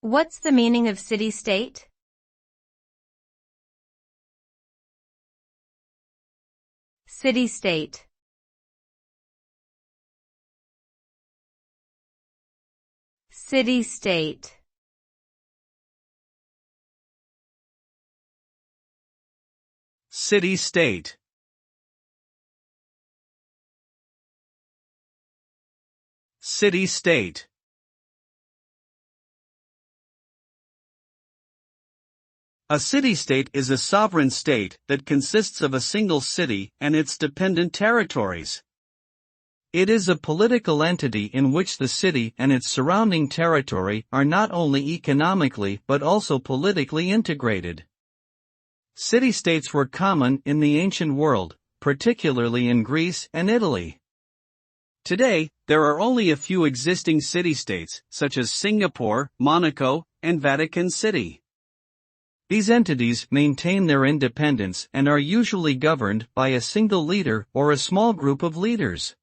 What's the meaning of city-state? City-state. City-state. City-state. City-state. A city-state is a sovereign state that consists of a single city and its dependent territories. It is a political entity in which the city and its surrounding territory are not only economically but also politically integrated. City-states were common in the ancient world, particularly in Greece and Italy. Today, there are only a few existing city-states, such as Singapore, Monaco, and Vatican City. These entities maintain their independence and are usually governed by a single leader or a small group of leaders.